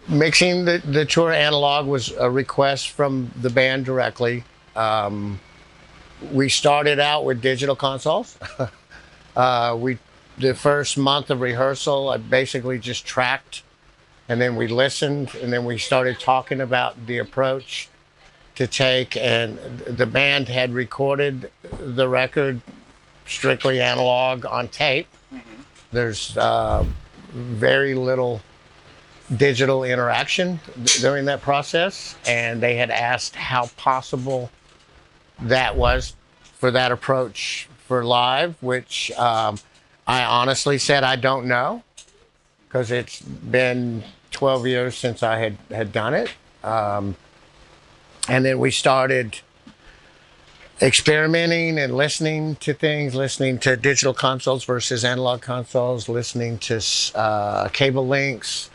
Mixing the tour analog was a request from the band directly. We started out with digital consoles. The first month of rehearsal, I basically just tracked, and then we listened, and then we started talking about the approach to take. And the band had recorded the record strictly analog on tape. Mm-hmm. There's very little digital interaction during that process, and they had asked how possible that was for that approach for live, which I honestly said I don't know, because it's been 12 years since I had done it. And then we started experimenting and listening to things, listening to digital consoles versus analog consoles, listening to cable links,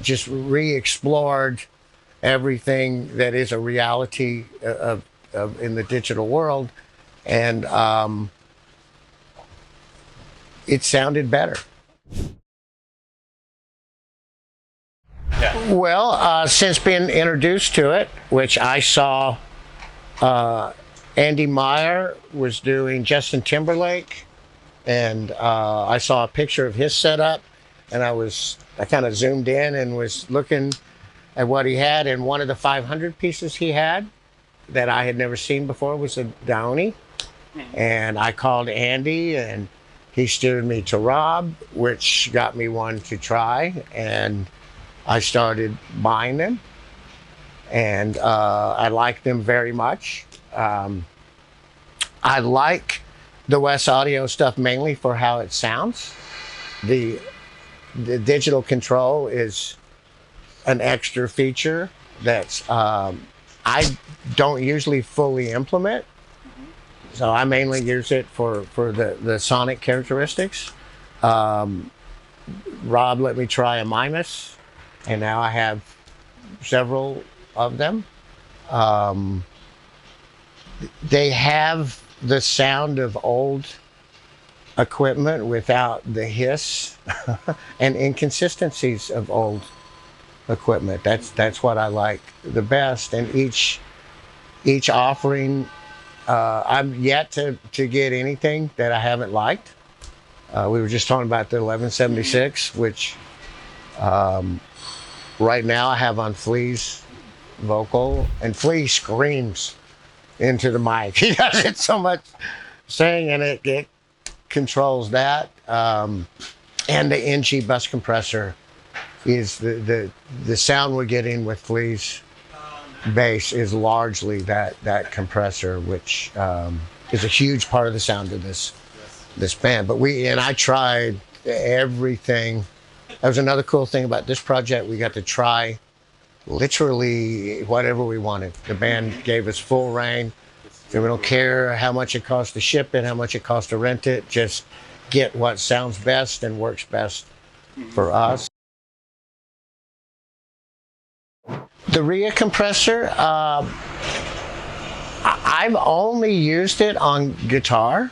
just re-explored everything that is a reality of in the digital world, and it sounded better. Yeah. Well, since being introduced to it, which I saw, Andy Meyer was doing Justin Timberlake, and I saw a picture of his setup, and I kind of zoomed in and was looking at what he had, and one of the 500 pieces he had that I had never seen before was a Downey. And I called Andy, and he steered me to Rob, which got me one to try, and I started buying them, and I like them very much. I like the WesAudio stuff mainly for how it sounds. The digital control is an extra feature that's I don't usually fully implement, so I mainly use it for the sonic characteristics. Rob let me try a Mimus, and now I have several of them. They have the sound of old equipment without the hiss and inconsistencies of old equipment. That's what I like the best. And each offering, I'm yet to get anything that I haven't liked. We were just talking about the 1176, which right now I have on Flea's vocal, and Flea screams into the mic. He does it so much saying, and it controls that. And the NG bus compressor is the sound we're getting with Flea's bass is largely that compressor, which is a huge part of the sound of this band. But I tried everything. That was another cool thing about this project. We got to try literally whatever we wanted. The band gave us full reign. So we don't care how much it costs to ship it, how much it costs to rent it. Just get what sounds best and works best for us. The RIA compressor, I've only used it on guitar,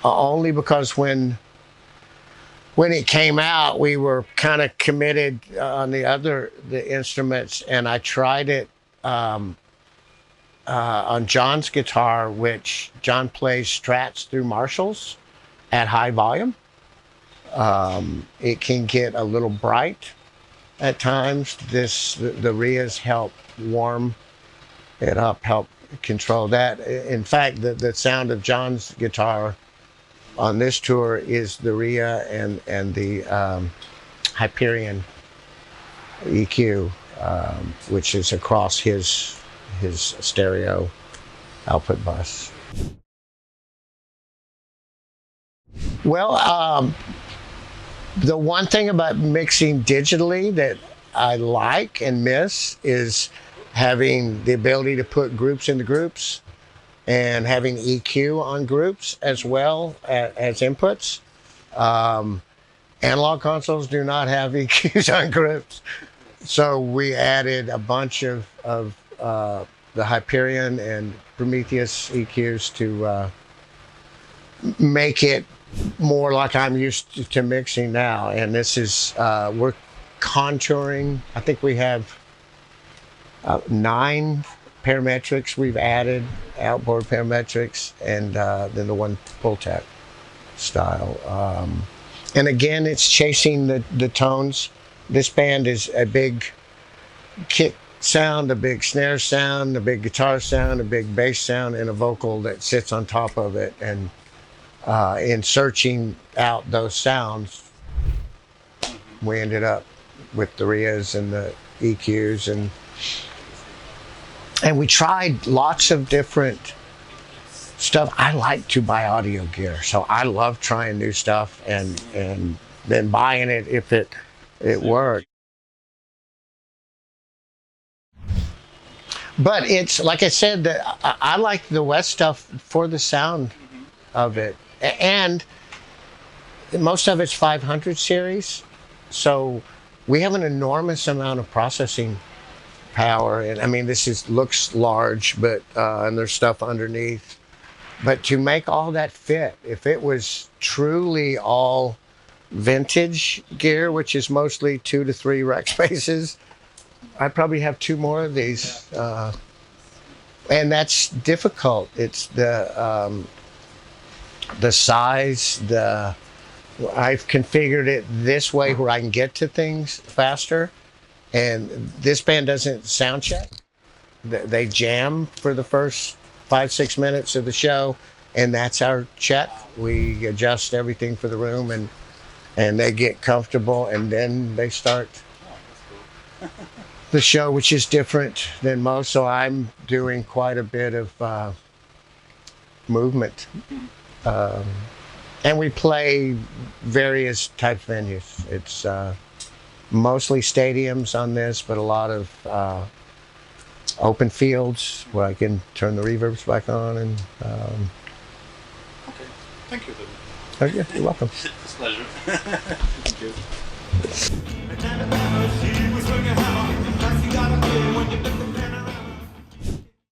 only because when it came out, we were kind of committed on the instruments, and I tried it on John's guitar, which John plays Strats through Marshalls at high volume. It can get a little bright at times. The RIAs help warm it up, help control that. In fact, the sound of John's guitar on this tour is the RIA and the Hyperion EQ, which is across his stereo output bus. Well, the one thing about mixing digitally that I like and miss is having the ability to put groups into groups and having EQ on groups as well as inputs. Analog consoles do not have EQs on groups. So we added a bunch of the Hyperion and Prometheus EQs to make it more like I'm used to mixing now. And this is, we're contouring. I think we have 9 parametrics we've added, outboard parametrics, and then the one Pultec style. And again, it's chasing the tones. This band is a big kick sound, a big snare sound, a big guitar sound, a big bass sound, and a vocal that sits on top of it. And in searching out those sounds, we ended up with the RIAs and the EQs, and we tried lots of different stuff. I like to buy audio gear, so I love trying new stuff and then buying it if it worked. But it's like I said, I like the Wes stuff for the sound of it, and most of it's 500 series, so we have an enormous amount of processing power. And I mean, this looks large, but and there's stuff underneath. But to make all that fit, if it was truly all vintage gear, which is mostly 2 to 3 rack spaces, I'd probably have 2 more of these. And that's difficult. It's the size, I've configured it this way where I can get to things faster. And this band doesn't sound check. They jam for the first 5-6 minutes of the show, and that's our check. We adjust everything for the room, and they get comfortable, and then they start the show, which is different than most. So I'm doing quite a bit of movement. And we play various type venues. It's mostly stadiums on this, but a lot of open fields where I can turn the reverbs back on. And okay, thank you. Oh, yeah, you're welcome. It's a pleasure. Thank you.